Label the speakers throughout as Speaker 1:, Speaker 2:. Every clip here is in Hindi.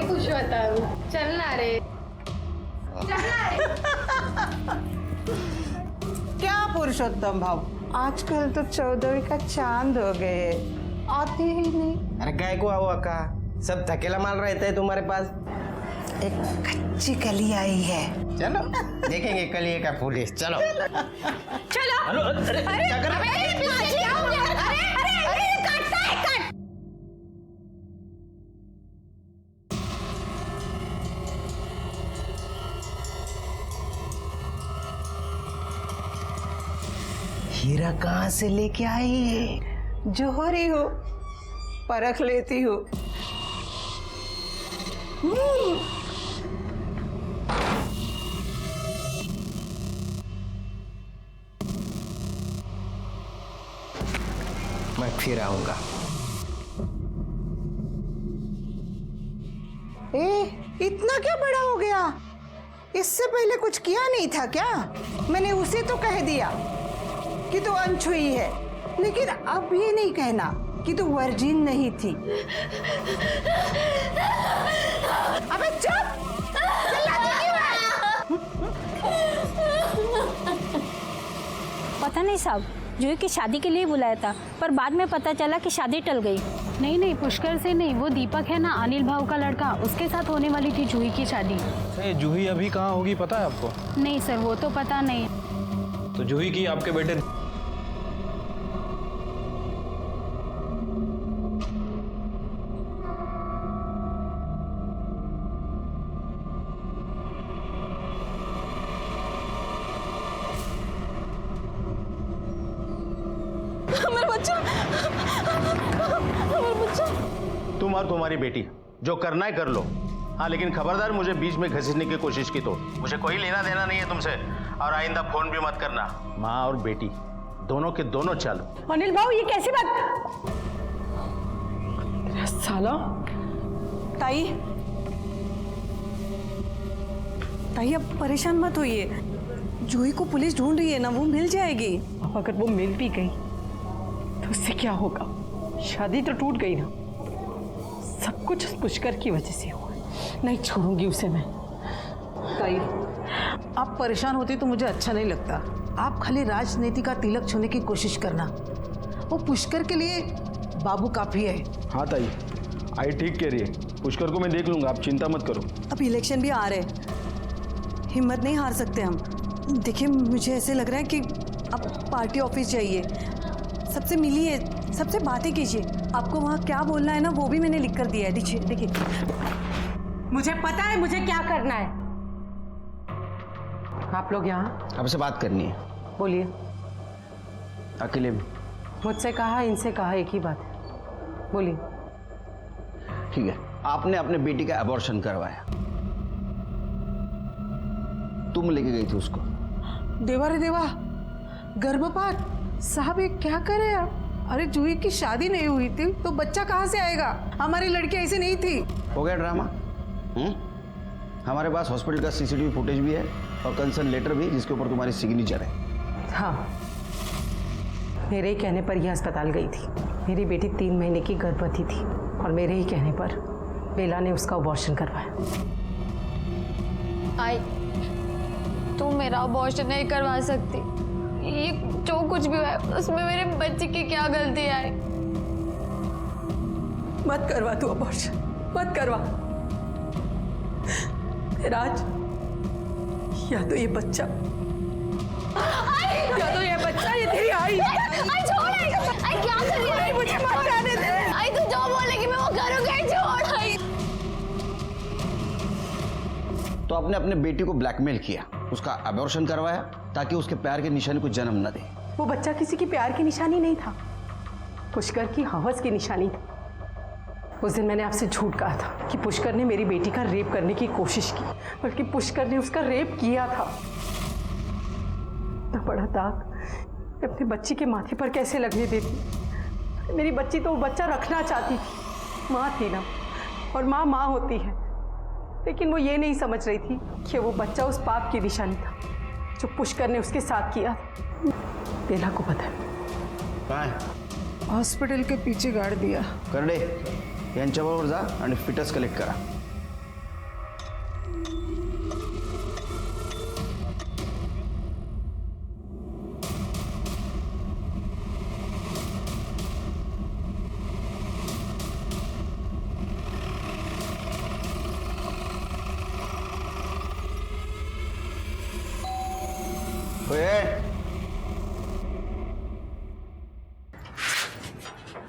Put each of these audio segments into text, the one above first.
Speaker 1: पुरुषोत्तम, चलना रे, चलना रे।
Speaker 2: क्या पुरुषोत्तम भाव, आजकल तो 14वीं का चांद हो गए, आते ही नहीं।
Speaker 3: अरे काय को आओ अक्का, सब थकेला माल रहता है तुम्हारे पास।
Speaker 2: एक कच्ची कली आई है,
Speaker 3: चलो देखेंगे कलिए का पुलिस। चलो
Speaker 1: चलो।
Speaker 3: हेलो, अरे क्या कर रहे हैं?
Speaker 1: अरे काटता है, काट।
Speaker 3: हीरा कहाँ से लेके आई है?
Speaker 2: जोहरी हो, परख लेती हो।
Speaker 3: मैं फिर आऊंगा।
Speaker 2: इतना क्या बड़ा हो गया? इससे पहले कुछ किया नहीं था क्या? मैंने उसे तो कह दिया कि तू अनछुई है, लेकिन अब ये नहीं कहना कि तू वर्जिन नहीं थी। अबे चुप! चिल्लाती क्यों है?
Speaker 4: पता नहीं साहब, जूही की शादी के लिए बुलाया था, पर बाद में पता चला कि शादी टल गई।
Speaker 5: नहीं नहीं, पुष्कर से नहीं, वो दीपक है ना, अनिल भाव का लड़का, उसके साथ होने वाली थी जूही की शादी।
Speaker 6: जूही अभी कहाँ होगी पता है आपको?
Speaker 5: नहीं सर, वो तो पता नहीं।
Speaker 6: तो जूही की आपके बेटे
Speaker 7: तुम और तुम्हारी बेटी जो करना है कर लो। हाँ, लेकिन खबरदार मुझे बीच में घसीटने की कोशिश की तो मुझे कोई लेना देना नहीं है तुमसे, और आइंदा फोन भी मत करना। माँ और बेटी दोनों के दोनों चलो।
Speaker 8: अनिल भाऊ, ये कैसी बात? साला ताई, ताई अब परेशान मत होइए, जूही को पुलिस ढूंढ रही है ना, वो मिल जाएगी। अब अगर वो मिल भी गई तो उससे क्या होगा? शादी तो टूट गई ना, सब कुछ उस पुष्कर की वजह से हुआ। नहीं छोड़ूंगी उसे मैं।
Speaker 2: ताई, आप परेशान होती तो मुझे अच्छा नहीं लगता। आप खाली राजनीति का तिलक छूने की कोशिश करना, वो पुष्कर के लिए बाबू काफी है।
Speaker 6: हाँ ताई, आई ठीक कह रही है, पुष्कर को मैं देख लूंगा, आप चिंता मत करो।
Speaker 8: अब इलेक्शन भी आ रहे, हिम्मत नहीं हार सकते हम। देखिए, मुझे ऐसे लग रहा है कि अब पार्टी ऑफिस जाइए, सबसे मिलिए, सबसे बातें कीजिए। आपको वहाँ क्या बोलना है ना, वो भी मैंने लिख कर दिया है। देखिए देखिए, मुझे पता है मुझे क्या करना है।
Speaker 2: आप लोग यहाँ
Speaker 3: आपसे बात करनी है,
Speaker 8: बोलिए।
Speaker 3: अकेले में।
Speaker 8: मुझसे कहा, इनसे कहा, एक ही बात है, बोलिए।
Speaker 3: ठीक है, आपने अपने बेटी का अबॉर्शन करवाया, तुम लेके गई थी उसको।
Speaker 2: देवा रे देवा, गर्भपात! साहब ये क्या करे आप? अरे जूही की शादी नहीं हुई थी तो बच्चा कहाँ से आएगा? हमारी लड़की ऐसी नहीं थी।
Speaker 3: हो गया ड्रामा। हमारे पास हॉस्पिटल का सीसीटीवी फुटेज भी है और कंसर्न लेटर भी, जिसके ऊपर तुम्हारी सिग्नेचर है।
Speaker 8: हाँ, मेरे ही कहने पर यह अस्पताल गई थी। मेरी बेटी 3 महीने की गर्भवती थी और मेरे ही कहने पर बेला ने उसका अबॉर्शन करवाया।
Speaker 1: आई, तू मेरा अबॉर्शन नहीं करवा सकती। ये जो कुछ भी है उसमें मेरे बच्चे की क्या गलती है?
Speaker 8: मत करवा तू अबॉर्शन, मत करवा। राज, या तो ये बच्चा, या तो ये बच्चा, ये तेरी आई।
Speaker 1: छोड़, आई क्या कर रही है?
Speaker 8: मुझे मत जाने दे।
Speaker 1: आई तू जो बोलेगी मैं वो करूंगी। छोड़ आई।
Speaker 3: तो आपने अपने बेटी को ब्लैकमेल किया, उसका अबॉर्शन करवाया ताकि उसके प्यार के निशानी को जन्म न दे।
Speaker 8: वो बच्चा किसी की प्यार की निशानी नहीं था, पुष्कर की हवस की निशानी था। उस दिन मैंने आपसे झूठ कहा था कि पुष्कर ने मेरी बेटी का रेप करने की कोशिश की, बल्कि पुष्कर ने उसका रेप किया था। इतना बड़ा दाग अपने बच्ची के माथे पर कैसे लगने देती? मेरी बच्ची तो वो बच्चा रखना चाहती थी, माँ थी ना, और माँ माँ होती है, लेकिन वो ये नहीं समझ रही थी कि वो बच्चा उस पाप की निशानी था जो पुष्कर ने उसके साथ किया था। बेला को पता है।
Speaker 3: कहाँ है?
Speaker 2: हॉस्पिटल के पीछे गाड़ दिया।
Speaker 3: करडे, यांच्याबरोबर जा आणि फिटस कलेक्ट करा।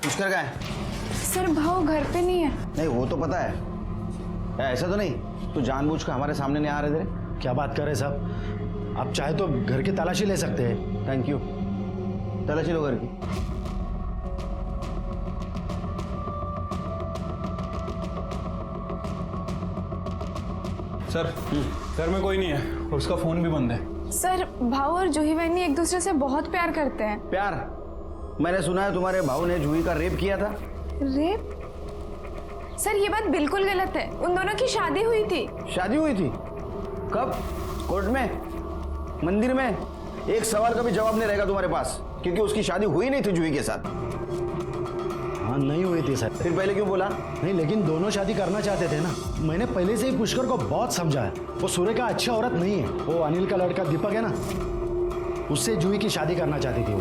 Speaker 3: पुष्कर कहाँ है?
Speaker 1: सर भाव घर पे नहीं है।
Speaker 3: नहीं वो तो पता है, ऐसा तो नहीं तू जानबूझकर हमारे सामने नहीं आ रहे थे?
Speaker 9: क्या बात कर रहे साहब, आप चाहे तो घर की तलाशी ले सकते हैं।
Speaker 3: थैंक यू, तलाशी लो घर की।
Speaker 6: सर घर में कोई नहीं है और उसका फोन भी बंद है।
Speaker 1: सर भाव और जूही बहनी एक दूसरे से बहुत प्यार करते हैं।
Speaker 3: प्यार? मैंने सुना है तुम्हारे भाऊ ने जूही का रेप किया था।
Speaker 1: रेप? सर ये बात बिल्कुल गलत है। उन दोनों की शादी हुई थी।
Speaker 3: शादी हुई थी? कब? कोर्ट में? मंदिर में? एक सवाल का भी जवाब नहीं रहेगा तुम्हारे पास, क्योंकि उसकी शादी हुई नहीं थी जूही के साथ।
Speaker 9: हाँ नहीं हुई थी सर।
Speaker 3: फिर पहले क्यों बोला?
Speaker 9: नहीं लेकिन दोनों शादी करना चाहते थे ना। मैंने पहले से ही पुष्कर को बहुत समझाया, वो सूर्य का अच्छा औरत नहीं है। वो अनिल का लड़का दीपक है ना, उससे जूही की शादी करना चाहती थी।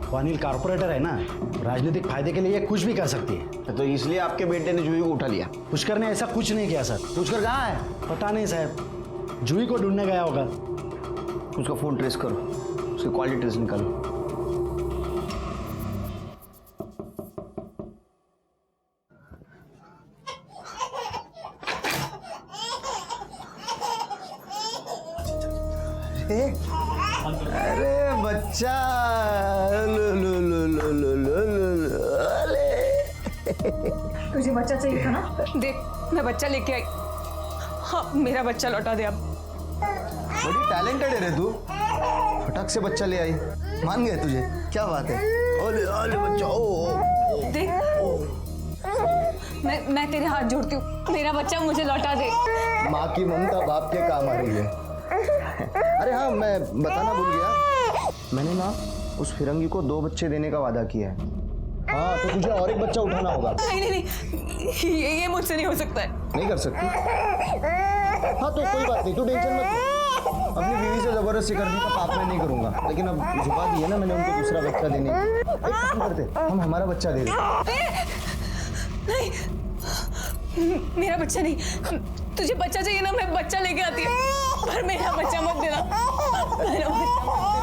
Speaker 9: वो अनिल कारपोरेटर है ना, राजनीतिक फायदे के लिए कुछ भी कर सकती है।
Speaker 3: तो इसलिए आपके बेटे ने जूही को उठा लिया?
Speaker 9: पुष्कर ने ऐसा कुछ नहीं किया सर।
Speaker 3: पुष्कर कहाँ है?
Speaker 9: पता नहीं साहब, जूही को ढूंढने गया होगा।
Speaker 3: उसका फोन ट्रेस करो, उसकी क्वालिटी ट्रेस निकालो। अरे बच्चा, लो लो लो लो लो लो लो, अरे
Speaker 8: तुझे बच्चा चाहिए था ना? देख मैं बच्चा लेके आई। हाँ मेरा बच्चा लौटा दे अब।
Speaker 3: बड़ी टैलेंटेड है रे तू, फटाक से बच्चा ले आई। मान गए तुझे, क्या बात है। ओले ओले बच्चा, ओ
Speaker 8: देख मैं तेरे हाथ जोड़ती हूँ, मेरा बच्चा मुझे लौटा दे।
Speaker 3: माँ की ममता बाप के काम आ रही है। अरे हाँ मैं बताना भूल गया, मैंने ना उस फिरंगी को 2 बच्चे देने का वादा किया है। हाँ तो तुझे और एक बच्चा उठाना होगा।
Speaker 8: नहीं नहीं नहीं, ये मुझसे नहीं हो सकता है।
Speaker 3: नहीं कर सकती? हाँ तो कोई बात नहीं, तू टेंशन मत ले। अपनी बीवी से जबरदस्ती कर दी तो पाप मैं नहीं करूंगा, लेकिन अब झुका दी है ना मैंने उनको दूसरा बच्चा देने। एक काम करते, हम हमारा बच्चा दे दें।
Speaker 8: नहीं मेरा बच्चा नहीं, तुझे बच्चा चाहिए ना, मैं बच्चा लेके आती हूँ, पर मेरा बच्चा मत देना। मेरा बच्चा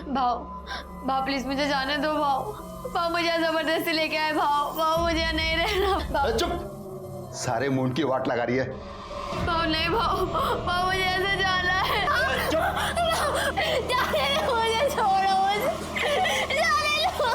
Speaker 1: भाव प्लीज मुझे जाने दो। भाव मुझे जबरदस्ती लेके आए। भाव मुझे नहीं रहना।
Speaker 3: चुप, सारे मूड की वाट लगा रही है।
Speaker 1: भाव नहीं, भाव मुझे ऐसे जाना है। जाने दो मुझे, छोड़ो मुझे, जाने दो।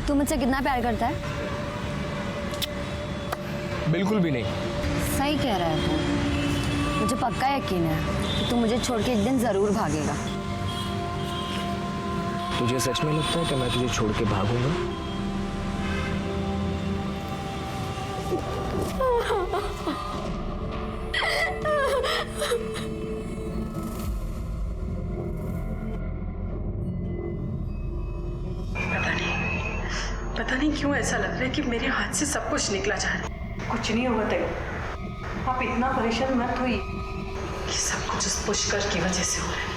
Speaker 10: तू मुझसे कितना प्यार करता है?
Speaker 6: बिल्कुल भी नहीं।
Speaker 10: सही कह रहा है तू। मुझे पक्का यकीन है कि तू मुझे छोड़ के एक दिन जरूर भागेगा।
Speaker 11: तुझे सच में लगता है कि मैं तुझे छोड़ के भागूंगा?
Speaker 8: पता नहीं क्यों ऐसा लग रहा है कि मेरे हाथ से सब कुछ निकला जा रहा है। कुछ नहीं होगा तेरे, आप इतना परेशान मत होइए कि सब कुछ उस पुष्कर की वजह से हो रहा है।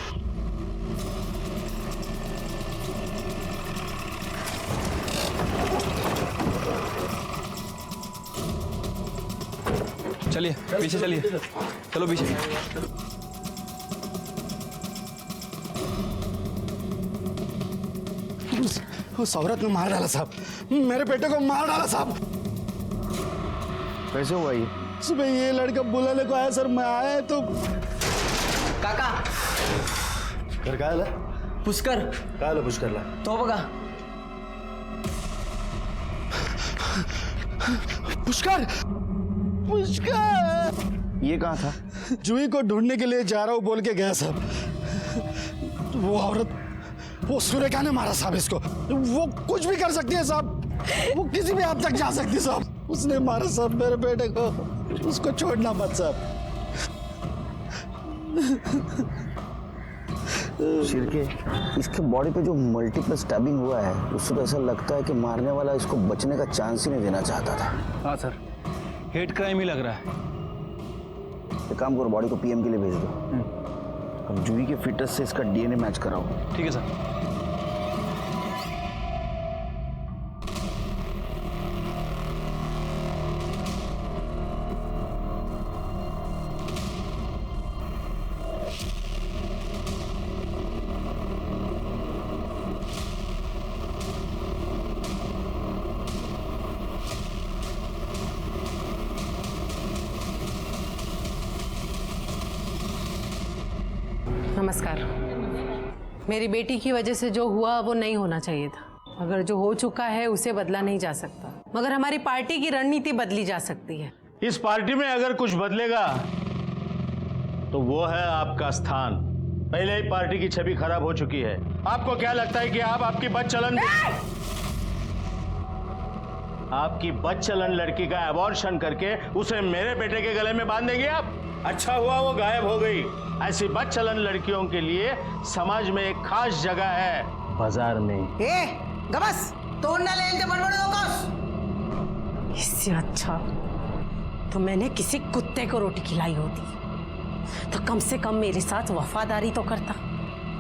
Speaker 6: चलिए पीछे चलिए, चलो पीछे।
Speaker 9: उस औरत ने मार डाला साहब, मेरे बेटे को मार डाला साहब।
Speaker 3: कैसे हुआ ये?
Speaker 9: सुबह ये लड़का बुलाने को आया सर, मैं आया तो
Speaker 11: काका
Speaker 9: घर का आला
Speaker 11: पुष्कर
Speaker 9: का आला पुष्कर ला
Speaker 11: तो बघा
Speaker 9: पुष्कर पुष्कर
Speaker 3: ये कहाँ था?
Speaker 9: जूही को ढूंढने के लिए जा रहा हूँ बोल के गया साहब। वो औरत, वो सूर्यका ने मारा साहब इसको। वो कुछ भी कर सकती है साहब, वो किसी भी हद तक जा सकती है साहब। उसने मारा साहब मेरे बेटे को, उसको छोड़ना मत साहब।
Speaker 3: शिरके, इसके बॉडी पे जो मल्टीपल स्टैबिंग हुआ है उससे तो ऐसा लगता है कि मारने वाला इसको बचने का चांस ही नहीं देना चाहता था।
Speaker 6: हाँ सर, हेट क्राइम ही लग रहा है।
Speaker 3: एक काम करो, बॉडी को पीएम के लिए भेज दो। अब जूही के फिटनेस से इसका डीएनए मैच कराओ।
Speaker 6: ठीक है सर।
Speaker 8: नमस्कार। मेरी बेटी की वजह से जो हुआ वो नहीं होना चाहिए था, अगर जो हो चुका है उसे बदला नहीं जा सकता, मगर हमारी पार्टी की रणनीति बदली जा सकती है।
Speaker 7: इस पार्टी में अगर कुछ बदलेगा तो वो है आपका स्थान। पहले ही पार्टी की छवि खराब हो चुकी है। आपको क्या लगता है कि आपकी बदचलन लड़की का अबॉर्शन करके उसे मेरे बेटे के गले में बांध देंगे आप? अच्छा हुआ वो गायब हो गई। ऐसी बदचलन लड़कियों के लिए समाज में एक खास जगह है, बाजार में।
Speaker 2: गबस तोड़ ना ले इनके बड़बड़ लोगोस।
Speaker 8: इससे अच्छा तो मैंने किसी कुत्ते को रोटी खिलाई होती तो कम से कम मेरे साथ वफादारी तो करता।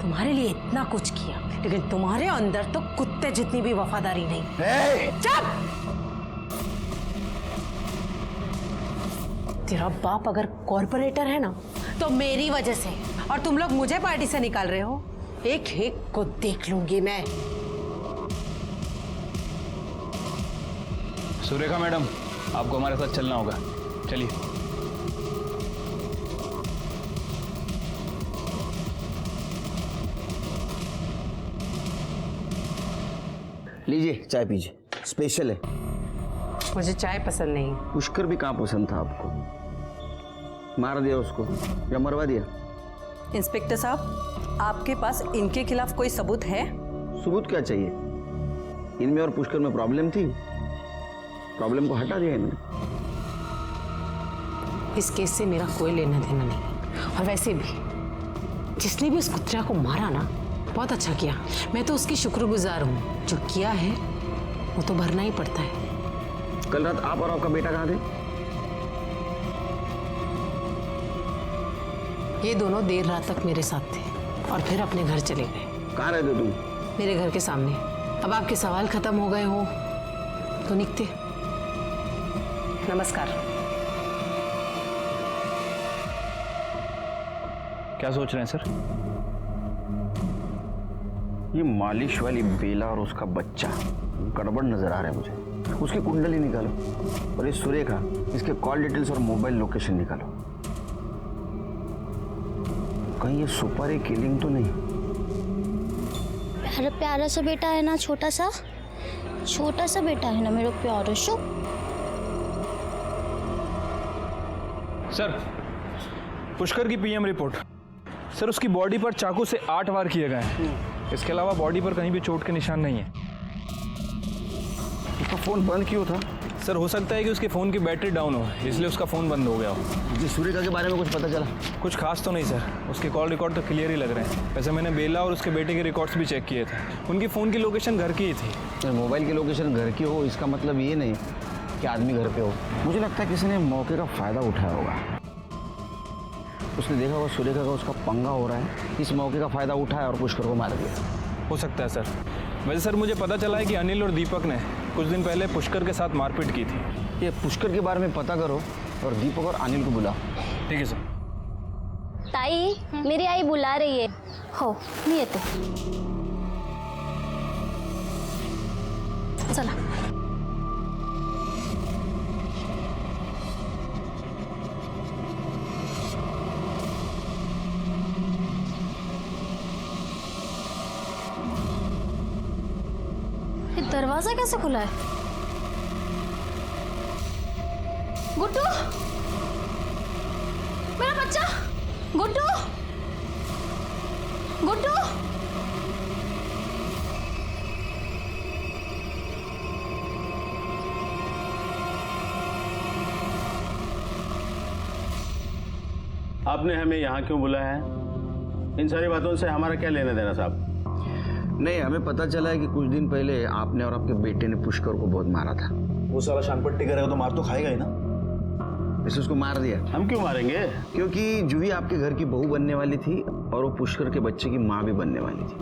Speaker 8: तुम्हारे लिए इतना कुछ किया, लेकिन तुम्हारे अंदर तो कुत्ते जितनी भी वफादारी नहीं। चुप! तेरा बाप अगर कॉर्पोरेटर है ना तो मेरी वजह से, और तुम लोग मुझे पार्टी से निकाल रहे हो। एक एक को देख लूंगी मैं।
Speaker 6: सुरेखा मैडम, आपको हमारे साथ चलना होगा, चलिए।
Speaker 3: लीजिए चाय पीजिए, स्पेशल है।
Speaker 8: मुझे चाय पसंद नहीं।
Speaker 3: पुष्कर भी कहाँ पसंद था आपको? मार दिया उसको या मरवा दिया?
Speaker 8: इंस्पेक्टर साहब, आपके पास इनके खिलाफ कोई सबूत है?
Speaker 3: सबूत क्या चाहिए? इनमें और पुष्कर में प्रॉब्लम थी, प्रॉब्लम को हटा दिया इन्होंने।
Speaker 8: इस केस से मेरा कोई लेना देना नहीं, और वैसे भी जिसने भी उस कुत्रा को मारा ना, बहुत अच्छा किया। मैं तो उसकी शुक्रगुजार हूँ। जो किया है वो तो भरना ही पड़ता है।
Speaker 3: कल रात आप और आपका बेटा कहाँ थे?
Speaker 8: ये दोनों देर रात तक मेरे साथ थे और फिर अपने घर चले गए।
Speaker 3: कहाँ रहते तुम?
Speaker 8: मेरे घर के सामने। अब आपके सवाल खत्म हो गए हो तो निकते। नमस्कार।
Speaker 6: क्या सोच रहे हैं सर?
Speaker 3: ये मालिश वाली बेला और उसका बच्चा गड़बड़ नजर आ रहा है मुझे। उसकी कुंडली निकालो और इस सुरेखा, इसके कॉल डिटेल्स और मोबाइल लोकेशन निकालो। कहीं ये सुपारी किलिंग तो नहीं?
Speaker 12: प्यारा प्यारा सा बेटा है ना, छोटा सा बेटा है ना मेरा प्यारा शो।
Speaker 6: सर, पुष्कर की पीएम रिपोर्ट। सर, उसकी बॉडी पर चाकू से 8 वार किए गए हैं। इसके अलावा बॉडी पर कहीं भी चोट के निशान नहीं है।
Speaker 3: उसका फोन बंद क्यों था?
Speaker 6: सर, हो सकता है कि उसके फ़ोन की बैटरी डाउन हो, इसलिए उसका फ़ोन बंद हो गया हो।
Speaker 3: जी, सुरेखा के बारे में कुछ पता चला?
Speaker 6: कुछ खास तो नहीं सर, उसके कॉल रिकॉर्ड तो क्लियर ही लग रहे हैं। वैसे मैंने बेला और उसके बेटे के रिकॉर्ड्स भी चेक किए थे। उनकी फ़ोन की लोकेशन घर की ही थी।
Speaker 3: मोबाइल की लोकेशन घर की हो इसका मतलब ये नहीं कि आदमी घर पे हो। मुझे लगता है किसी ने मौके का फ़ायदा उठाया होगा। उसने देखा होगा सुरेखा का उसका पंगा हो रहा है, इस मौके का फ़ायदा उठाया और पुष्कर को मार दिया।
Speaker 6: हो सकता है सर। वैसे सर, मुझे पता चला है कि अनिल और दीपक ने कुछ दिन पहले पुष्कर के साथ मारपीट की थी।
Speaker 3: ये पुष्कर के बारे में पता करो और दीपक और अनिल को बुलाओ।
Speaker 6: ठीक है सर।
Speaker 12: ताई, मेरी आई बुला रही है। हो नहीं येते, चला। ये दरवाजा कैसे खुला है? गुड्डू, मेरा बच्चा गुड्डू, गुड्डू।
Speaker 7: आपने हमें यहाँ क्यों बुलाया है? इन सारी बातों से हमारा क्या लेना देना साहब?
Speaker 3: नहीं, हमें पता चला है कि कुछ दिन पहले आपने और आपके बेटे ने पुष्कर को बहुत मारा था।
Speaker 9: वो साला शानपट्टी करेगा तो मार तो खाएगा ही ना।
Speaker 3: वैसे उसको मार दिया।
Speaker 7: हम क्यों मारेंगे?
Speaker 3: क्योंकि जूही आपके घर की बहू बनने वाली थी और वो पुष्कर के बच्चे की माँ भी बनने वाली थी।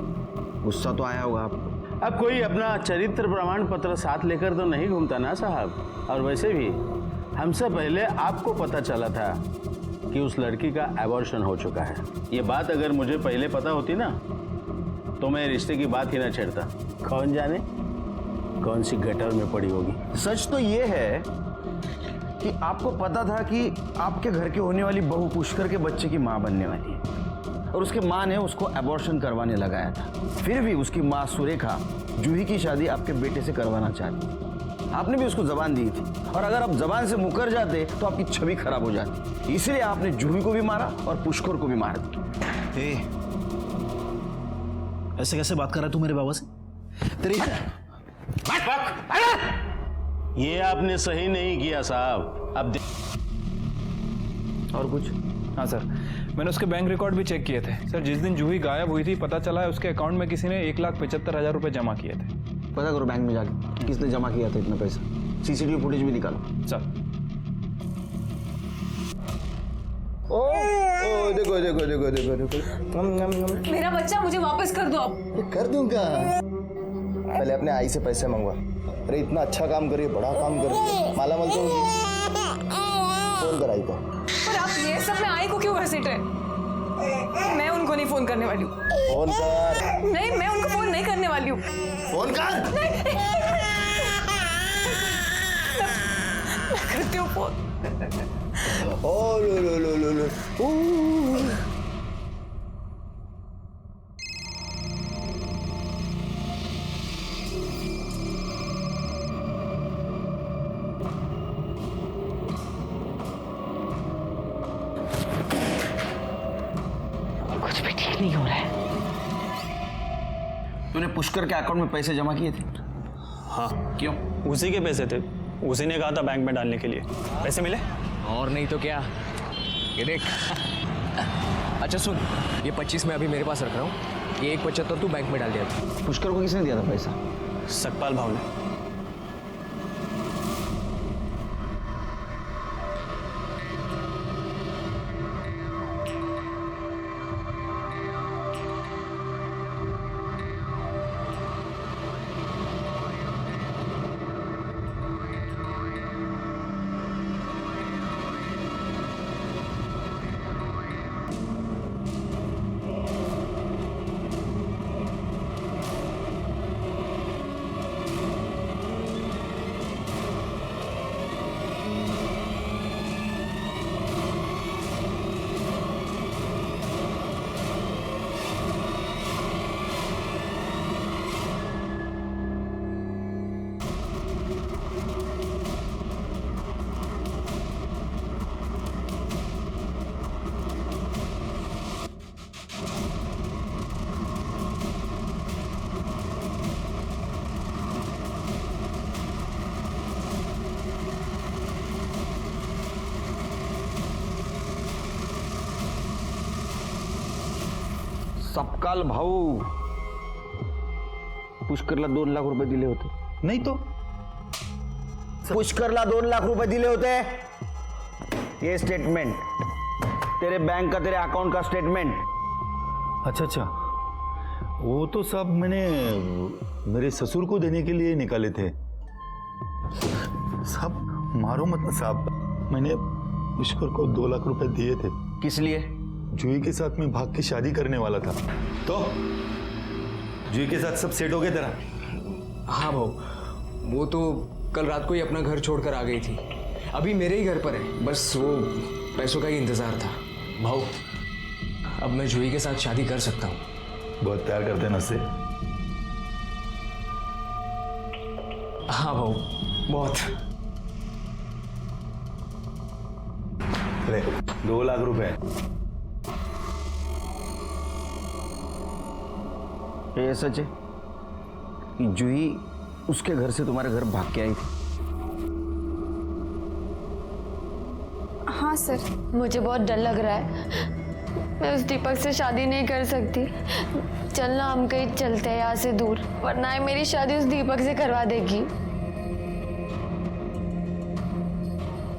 Speaker 3: गुस्सा तो आया होगा आपको।
Speaker 7: अब कोई अपना चरित्र प्रमाण पत्र साथ लेकर तो नहीं घूमता ना साहब। और वैसे भी हमसे पहले आपको पता चला था कि उस लड़की का एबॉर्शन हो चुका है। ये बात अगर मुझे पहले पता होती ना तो मैं रिश्ते की बात ही ना छेड़ता। कौन जाने कौन सी गटर में पड़ी होगी।
Speaker 3: सच तो ये है कि आपको पता था कि आपके घर की होने वाली बहू पुष्कर के बच्चे की माँ बनने वाली है और उसके माँ ने उसको एबॉर्शन करवाने लगाया था। फिर भी उसकी माँ सुरेखा जूही की शादी आपके बेटे से करवाना चाहती थी। आपने भी उसको जबान दी थी और अगर आप जबान से मुकर जाते तो आपकी छवि खराब हो जाती। इसलिए आपने जूही को भी मारा और पुष्कर को भी मार दिया।
Speaker 9: ऐसे कैसे बात कर रहा है तू मेरे बाबा से? तेरी
Speaker 7: ये आपने सही नहीं किया साहब। अब
Speaker 3: और कुछ?
Speaker 6: हाँ सर, मैंने उसके बैंक रिकॉर्ड भी चेक किए थे सर। जिस दिन जूही गायब हुई थी पता चला है उसके अकाउंट में किसी ने 1,75,000 रुपये जमा किए थे।
Speaker 3: पता करो बैंक में जाके किसने जमा किया था इतना पैसा। सीसीटीवी फुटेज भी निकालो
Speaker 6: सर।
Speaker 3: ओ देखो देखो देखो देखो देखो।
Speaker 1: मेरा बच्चा मुझे वापस कर दो अब।
Speaker 3: कर दूंगा। पहले अपने आई से पैसे मंगवा। अरे इतना अच्छा काम करिए, बड़ा काम करिए, माला माल तो होगी। फोन कर आई को।
Speaker 1: पर आप ये सब में आई को क्यों घसीट रहे? मैं उनको नहीं फोन करने वाली हूँ।
Speaker 3: फोन कर।
Speaker 1: नहीं, मैं उनको फोन नहीं करने वाली हूँ।
Speaker 3: फोन कर।
Speaker 1: मैं करती हूँ फोन।
Speaker 3: ओ लो लो लो लो लो।
Speaker 1: कुछ भी ठीक नहीं हो रहा है।
Speaker 3: तूने पुष्कर के अकाउंट में पैसे जमा किए थे?
Speaker 13: हाँ।
Speaker 3: क्यों?
Speaker 13: उसी के पैसे थे, उसी ने कहा था बैंक में डालने के लिए। पैसे मिले?
Speaker 11: और नहीं तो क्या, ये देख। अच्छा सुन, ये 25 मैं अभी मेरे पास रख रहा हूँ, ये 1,75 तू बैंक में डाल दिया था।
Speaker 3: पुष्कर को किसने दिया था पैसा?
Speaker 13: सतपाल भाव ने।
Speaker 3: सपकाल भाऊ पुष्करला 2 लाख रुपए दिले होते।
Speaker 9: नहीं तो
Speaker 3: पुष्करला 2 लाख रुपए दिले होते। ये स्टेटमेंट तेरे बैंक का, तेरे अकाउंट का स्टेटमेंट।
Speaker 9: अच्छा अच्छा, वो तो सब मैंने मेरे ससुर को देने के लिए निकाले थे। सब मारो मत साहब, मैंने पुष्कर को 2 लाख रुपए दिए थे।
Speaker 3: किस लिए?
Speaker 9: जूही के साथ मैं भाग के शादी करने वाला था। तो जूही के साथ सब सेट हो गया तेरा?
Speaker 11: हाँ भाऊ, वो तो कल रात को ही अपना घर छोड़कर आ गई थी। अभी मेरे ही घर पर है, बस वो पैसों का ही इंतजार था। भाऊ, अब मैं जूही के साथ शादी कर सकता हूँ।
Speaker 9: बहुत प्यार करते हैं ना उससे?
Speaker 11: हाँ भाऊ, बहुत।
Speaker 9: अरे 2 लाख रुपए।
Speaker 3: ये सच है कि जूही उसके घर से तुम्हारे घर भाग के आई थी?
Speaker 1: हाँ सर, मुझे बहुत डर लग रहा है। मैं उस दीपक से शादी नहीं कर सकती। चलना, हम कहीं चलते हैं यहाँ से दूर, वरना ये मेरी शादी उस दीपक से करवा देगी।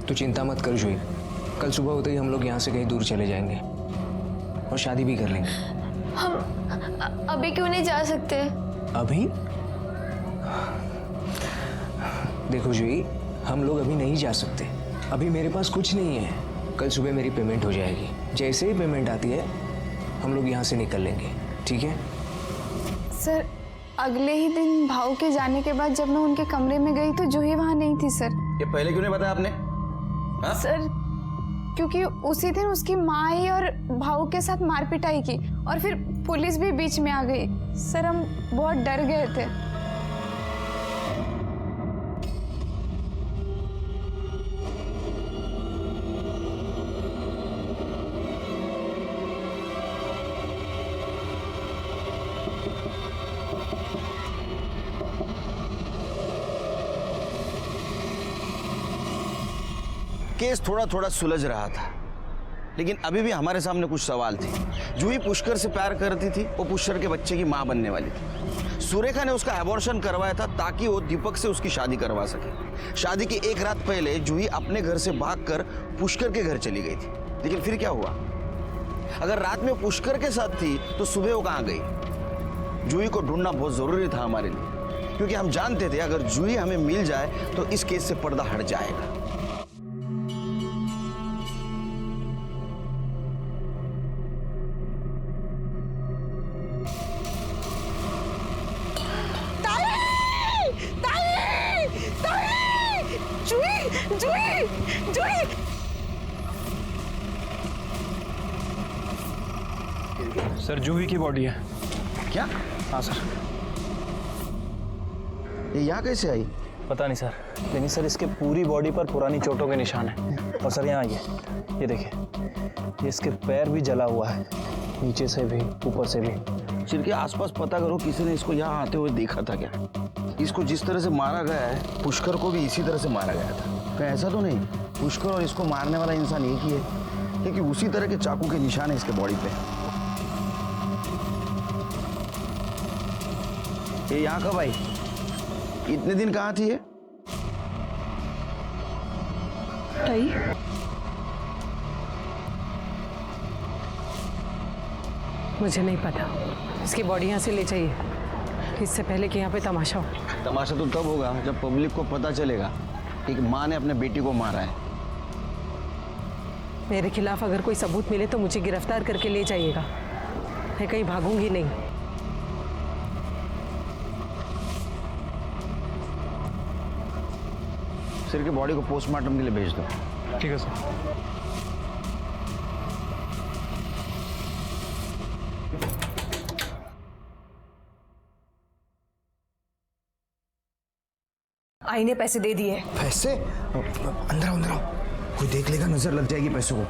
Speaker 11: तू चिंता मत कर जूही, कल सुबह होते ही हम लोग यहाँ से कहीं दूर चले जाएंगे और शादी भी कर लेंगे।
Speaker 1: हम अभी क्यों नहीं जा सकते?
Speaker 11: अभी? देखो जूही, हम लोग अभी नहीं जा सकते। अभी मेरे पास कुछ नहीं है। कल सुबह मेरी पेमेंट हो जाएगी। जैसे ही पेमेंट आती है हम लोग यहाँ से निकल लेंगे, ठीक है?
Speaker 1: सर, अगले ही दिन भाऊ के जाने के बाद जब मैं उनके कमरे में गई तो जूही वहाँ नहीं थी सर।
Speaker 3: ये पहले क्यों नहीं बताया आपने? हा?
Speaker 1: सर, क्योंकि उसी दिन उसकी माँ आई और भाऊ के साथ मार पिटाई की और फिर पुलिस भी बीच में आ गई। सर, हम बहुत डर गए थे।
Speaker 3: केस थोड़ा थोड़ा सुलझ रहा था, लेकिन अभी भी हमारे सामने कुछ सवाल थे। जूही पुष्कर से प्यार करती थी, वो पुष्कर के बच्चे की मां बनने वाली थी। सुरेखा ने उसका एबॉर्शन करवाया था ताकि वो दीपक से उसकी शादी करवा सके। शादी की एक रात पहले जूही अपने घर से भागकर पुष्कर के घर चली गई थी, लेकिन फिर क्या हुआ? अगर रात में पुष्कर के साथ थी तो सुबह वो कहाँ गई? जूही को ढूंढना बहुत जरूरी था हमारे लिए, क्योंकि हम जानते थे अगर जूही हमें मिल जाए तो इस केस से पर्दा हट जाएगा।
Speaker 6: सर, जूही की बॉडी है।
Speaker 3: क्या?
Speaker 6: हाँ सर।
Speaker 3: ये यहाँ कैसे आई?
Speaker 13: पता नहीं सर, लेकिन सर इसके पूरी बॉडी पर पुरानी चोटों के निशान हैं। और सर यहाँ ये देखिए, ये इसके पैर भी जला हुआ है, नीचे से भी ऊपर से भी।
Speaker 3: सिर के आसपास पता करो, किसी ने इसको यहाँ आते हुए देखा था क्या? इसको जिस तरह से मारा गया है पुष्कर को भी इसी तरह से मारा गया था। कहीं ऐसा तो नहीं पुष्कर और इसको मारने वाला इंसान एक ही है? क्योंकि उसी तरह के चाकू के निशान है इसके बॉडी पे। ये यहाँ कब आई? इतने दिन कहाँ थी ये?
Speaker 8: मुझे नहीं पता। इसकी बॉडी यहाँ से ले जाइए, इससे पहले कि यहाँ पे तमाशा हो।
Speaker 3: तमाशा तो तब होगा जब पब्लिक को पता चलेगा कि माँ ने अपने बेटी को मारा है।
Speaker 8: मेरे खिलाफ अगर कोई सबूत मिले तो मुझे गिरफ्तार करके ले जाइएगा। मैं कहीं भागूंगी नहीं।
Speaker 3: सिर की बॉडी को पोस्टमार्टम के लिए भेज दो।
Speaker 6: ठीक है सर।
Speaker 14: आई ने पैसे दे दिए।
Speaker 3: पैसे? अंदर आओ, अंदर आओ। कोई देख लेगा, नजर लग जाएगी पैसों को।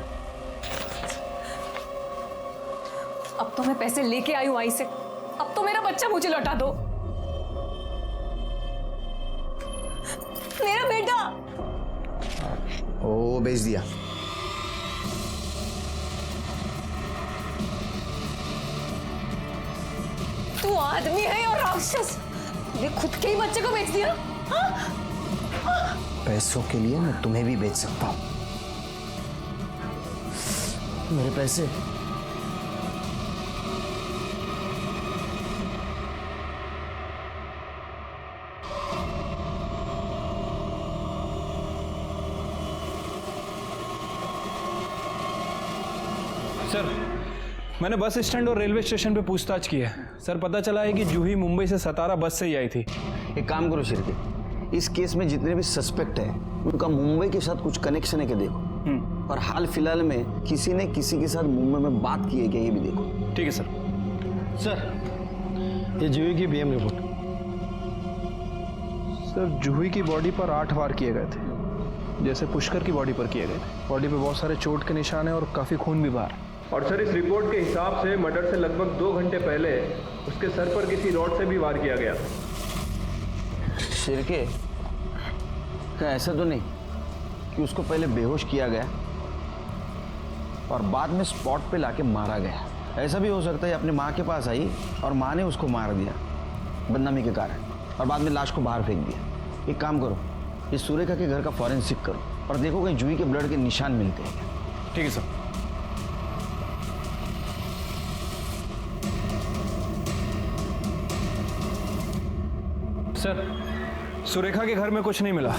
Speaker 14: अब तो मैं पैसे लेके आई हूं आई से। अब तो मेरा बच्चा मुझे लौटा दो। मेरा बेटा।
Speaker 3: ओ, बेच दिया।
Speaker 14: तू आदमी है और राक्षस। ये खुद के ही बच्चे को बेच दिया।
Speaker 3: पैसों के लिए मैं तुम्हें भी बेच सकता हूं। मेरे पैसे।
Speaker 6: सर, मैंने बस स्टैंड और रेलवे स्टेशन पे पूछताछ की है। सर, पता चला है कि जूही मुंबई से सतारा बस से ही आई थी।
Speaker 3: एक काम करो शिरके, इस केस में जितने भी सस्पेक्ट हैं उनका मुंबई के साथ कुछ कनेक्शन है क्या देखो। और हाल फिलहाल में किसी ने किसी के साथ मुंबई में बात की है क्या ये भी देखो।
Speaker 6: ठीक है सर।
Speaker 9: सर, ये जूही की बीएम रिपोर्ट।
Speaker 6: सर, जूही की बॉडी पर 8 वार किए गए थे, जैसे पुष्कर की बॉडी पर किए गए थे। बॉडी पे बहुत सारे चोट के निशान हैं और काफ़ी खून भी बाहर।
Speaker 15: और सर, इस रिपोर्ट के हिसाब से मर्डर से लगभग 2 घंटे पहले उसके सर पर किसी रॉड से भी वार किया गया।
Speaker 3: शिरके, क्या ऐसा तो नहीं कि उसको पहले बेहोश किया गया और बाद में स्पॉट पे लाके मारा गया? ऐसा भी हो सकता है अपनी माँ के पास आई और माँ ने उसको मार दिया बदनामी के कारण और बाद में लाश को बाहर फेंक दिया। एक काम करो, इस सुरेखा के घर का फॉरेंसिक करो और देखो कहीं जूही के ब्लड के निशान मिलते हैं।
Speaker 6: ठीक है सर। सर, सुरेखा के घर में कुछ नहीं मिला।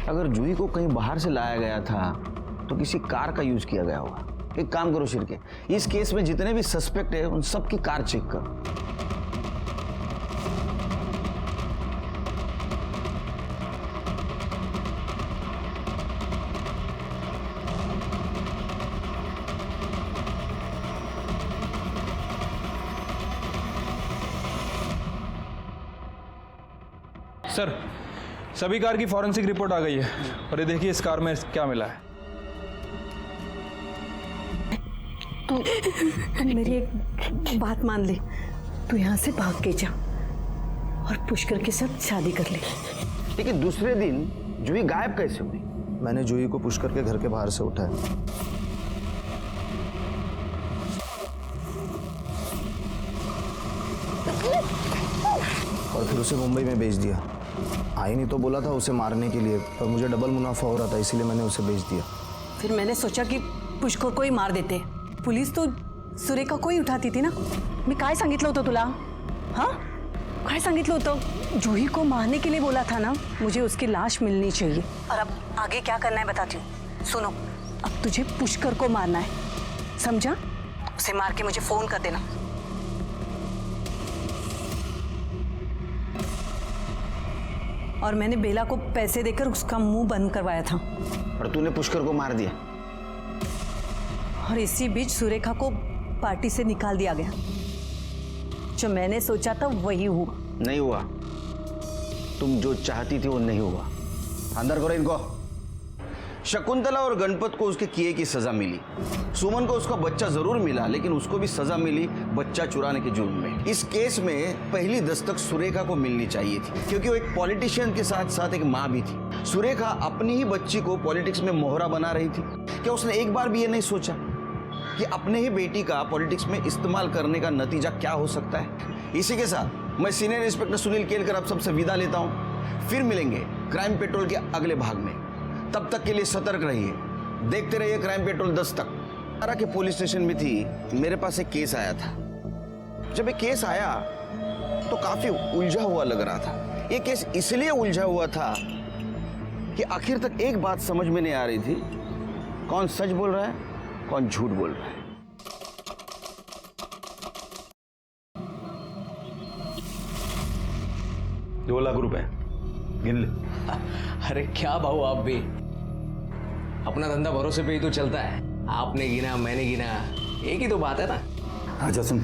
Speaker 3: अगर जूही को कहीं बाहर से लाया गया था तो किसी कार का यूज किया गया होगा। एक काम करो शिरके, इस केस में जितने भी सस्पेक्ट है उन सबकी कार चेक करो।
Speaker 6: सर, सभी कार की फॉरेंसिक रिपोर्ट आ गई है और ये देखिए इस कार में क्या मिला है।
Speaker 8: तू मेरी एक बात मान ले, तू यहाँ से भाग के जा और पुष्कर के साथ शादी कर ले।
Speaker 3: लेकिन दूसरे दिन जूही गायब कैसे हुई?
Speaker 13: मैंने जूही को पुष्कर के घर के बाहर से उठाया। और फिर उसे मुंबई में भेज दिया। आई नहीं तो बोला था उसे मारने के लिए, पर मुझे डबल मुनाफा हो रहा था, इसीलिए मैंने उसे भेज दिया।
Speaker 8: फिर मैंने सोचा कि पुष्कर को ही मार देते। पुलिस तो सुरेखा को ही उठाती थी ना। मी काय सांगितलं होतं तुला? हाँ, काय सांगितलं होतं? जूही को मारने के लिए बोला था ना। मुझे उसकी लाश मिलनी चाहिए। और अब आगे क्या करना है बताती हूँ। सुनो, अब तुझे पुष्कर को मारना है, समझा? उसे मार के मुझे फोन कर देना। और मैंने बेला को पैसे देकर उसका मुंह बंद करवाया था।
Speaker 3: और तूने पुष्कर को मार दिया।
Speaker 8: और इसी बीच सुरेखा को पार्टी से निकाल दिया गया। जो मैंने सोचा था वही हुआ।
Speaker 3: नहीं हुआ। तुम जो चाहती थी वो नहीं हुआ। अंदर करो इनको। शकुंतला और गणपत को उसके किए की सजा मिली। सुमन को उसका बच्चा जरूर मिला, लेकिन उसको भी सजा मिली बच्चा चुराने के जुर्म में। इस केस में पहली दस्तक सुरेखा को मिलनी चाहिए थी, क्योंकि वो एक पॉलिटिशियन के साथ साथ एक माँ भी थी। सुरेखा अपनी ही बच्ची को पॉलिटिक्स में मोहरा बना रही थी। क्या उसने एक बार भी ये नहीं सोचा कि अपने ही बेटी का पॉलिटिक्स में इस्तेमाल करने का नतीजा क्या हो सकता है? इसी के साथ मैं सीनियर इंस्पेक्टर सुनील केलकर आप सबसे विदा लेता हूँ। फिर मिलेंगे क्राइम पेट्रोल के अगले भाग में। तब तक के लिए सतर्क रहिए, देखते रहिए क्राइम पेट्रोल 10 तक। आरा के पुलिस स्टेशन में थी, मेरे पास एक केस आया था। जब ये केस आया तो काफी उलझा हुआ लग रहा था। ये केस इसलिए उलझा हुआ था कि आखिर तक एक बात समझ में नहीं आ रही थी, कौन सच बोल रहा है, कौन झूठ बोल रहा है।
Speaker 7: 2 लाख रुपए गिन ले।
Speaker 11: अरे क्या भाऊ, आप भी अपना धंधा भरोसे पे ही तो चलता है। आपने गिना, मैंने गिना, एक ही तो बात है ना।
Speaker 16: अच्छा सुन,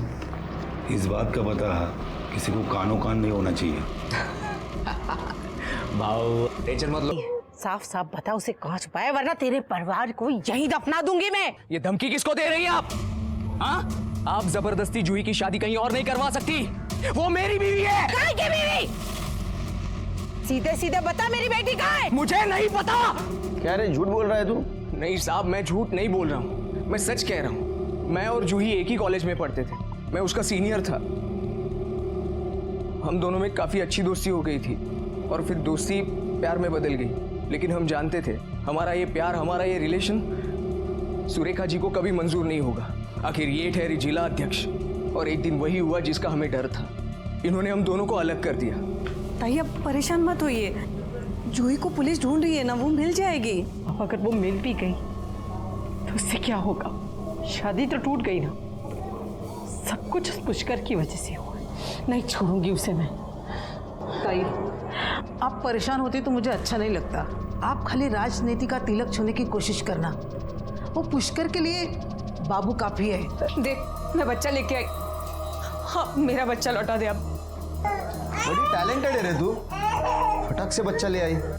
Speaker 16: इस बात का पता किसी को कानो कान नहीं होना चाहिए।
Speaker 11: भाऊ टेंशन मत लो।
Speaker 2: साफ साफ बता उसे कहाँ छुपाया, वरना तेरे परिवार को यहीं दफना दूंगी मैं।
Speaker 11: ये धमकी किसको दे रही हैं आप? हाँ, आप जबरदस्ती जूही की शादी कहीं और नहीं करवा सकती। वो मेरी बीवी है।
Speaker 2: कहाँ की बीवी? सीधे सीधे बता, मेरी बेटी कहाँ है?
Speaker 11: मुझे नहीं पता।
Speaker 3: क्या रे, झूठ बोल रहा है तू?
Speaker 11: नहीं साहब, मैं झूठ नहीं बोल रहा हूँ, मैं सच कह रहा हूँ। मैं और जूही एक ही कॉलेज में पढ़ते थे, मैं उसका सीनियर था। हम दोनों में काफी अच्छी दोस्ती हो गई थी और फिर दोस्ती प्यार में बदल गई। लेकिन हम जानते थे हमारा ये प्यार, हमारा ये रिलेशन सुरेखा जी को कभी मंजूर नहीं होगा। आखिर ये ठहरी जिला अध्यक्ष, और एक दिन वही हुआ जिसका हमें डर था। इन्होंने हम दोनों को अलग कर दिया।
Speaker 8: ताई अब परेशान मत होइए, जूही को पुलिस ढूंढ रही है ना, वो मिल जाएगी। अब अगर वो मिल भी गई तो उससे क्या होगा? शादी तो टूट गई ना। सब कुछ उस पुष्कर की वजह से हुआ। नहीं छोड़ूंगी उसे मैं।
Speaker 2: ताई, आप परेशान होती तो मुझे अच्छा नहीं लगता। आप खाली राजनीति का तिलक छूने की कोशिश करना। वो पुष्कर के लिए बाबू काफी है।
Speaker 14: देख, मैं बच्चा लेके आई। हाँ, मेरा बच्चा लौटा दे अब।
Speaker 3: बड़ी टैलेंटेड है रे तू, फटाक से बच्चा ले आई।